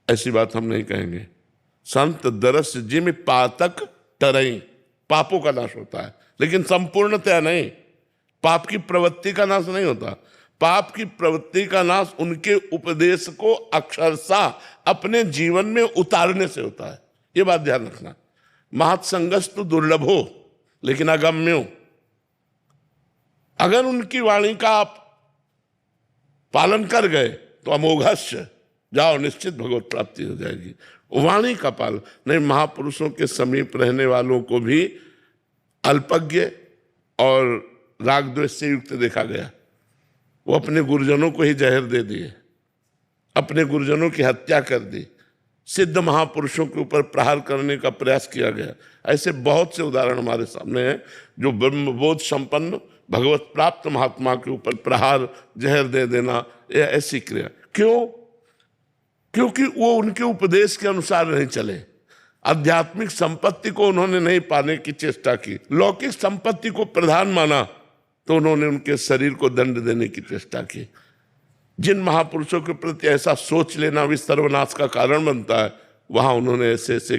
ऐसी बात हम नहीं कहेंगे। संत दरस जिम पातक टरई, पापों का नाश होता है, लेकिन संपूर्णतया नहीं। पाप की प्रवृत्ति का नाश नहीं होता। पाप की प्रवृत्ति का नाश उनके उपदेश को अक्षरशः अपने जीवन में उतारने से होता है। ये बात ध्यान रखना। महत्संगस्तु दुर्लभो लेकिन अगम्यो। अगर उनकी वाणी का आप पालन कर गए तो अमोघस्य, जाओ निश्चित भगवत प्राप्ति हो जाएगी। वाणी का पालन नहीं। महापुरुषों के समीप रहने वालों को भी अल्पज्ञ और राग द्वेष से युक्त देखा गया। वो अपने गुरुजनों को ही जहर दे दिए, अपने गुरुजनों की हत्या कर दी, सिद्ध महापुरुषों के ऊपर प्रहार करने का प्रयास किया गया। ऐसे बहुत से उदाहरण हमारे सामने हैं जो ब्रह्मबोध संपन्न भगवत प्राप्त महात्मा के ऊपर प्रहार, जहर दे देना, यह ऐसी क्रिया। क्यों? क्योंकि वो उनके उपदेश के अनुसार नहीं चले। आध्यात्मिक संपत्ति को उन्होंने नहीं पाने की चेष्टा की, लौकिक संपत्ति को प्रधान माना, तो उन्होंने उनके शरीर को दंड देने की चेष्टा की। जिन महापुरुषों के प्रति ऐसा सोच लेना भी सर्वनाश का कारण बनता है, वहां उन्होंने ऐसे ऐसे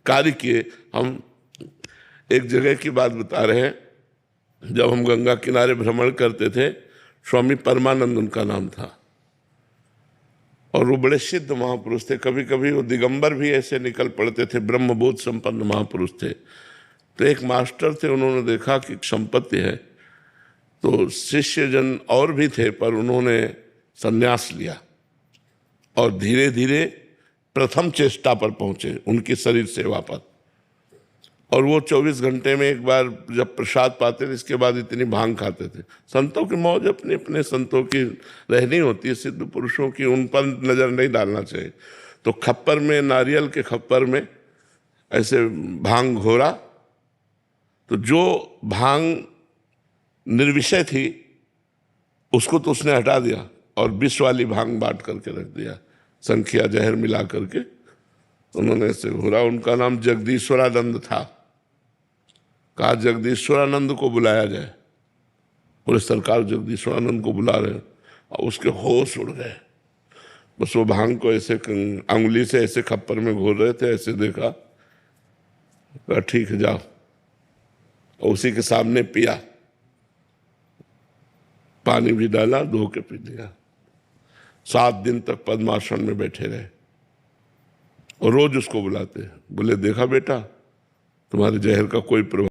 कार्य किए। हम एक जगह की बात बता रहे हैं, जब हम गंगा किनारे भ्रमण करते थे, स्वामी परमानंद उनका नाम था, और वो बड़े सिद्ध महापुरुष थे। कभी कभी वो दिगंबर भी ऐसे निकल पड़ते थे, ब्रह्मबोध संपन्न महापुरुष थे। तो एक मास्टर थे, उन्होंने देखा कि संपत्ति है, तो शिष्य जन और भी थे, पर उन्होंने संन्यास लिया और धीरे धीरे प्रथम चेष्टा पर पहुंचे उनकी शरीर सेवा पर। और वो 24 घंटे में एक बार जब प्रसाद पाते थे, इसके बाद इतनी भांग खाते थे। संतों की मौज अपने अपने संतों की रहनी होती है, सिद्ध पुरुषों की उन पर नजर नहीं डालना चाहिए। तो खप्पर में, नारियल के खप्पर में ऐसे भांग घोरा, तो जो भांग निर्विषय थी उसको तो उसने हटा दिया और विष वाली भांग बांट करके रख दिया, संखिया जहर मिला करके उन्होंने ऐसे घोरा। उनका नाम जगदीश्वरानंद था। कहा जगदीश्वरानंद को बुलाया जाए। बोले सरकार जगदीश्वरानंद को बुला रहे हैं, और उसके होश उड़ गए। बस वो भांग को ऐसे अंगुली से ऐसे खप्पर में घोर रहे थे, ऐसे देखा, कहा ठीक है जाओ, और उसी के सामने पिया, पानी भी डाला, धो के पी लिया। 7 दिन तक पद्मासन में बैठे रहे और रोज उसको बुलाते। बोले देखा बेटा, तुम्हारे जहर का कोई प्रभाव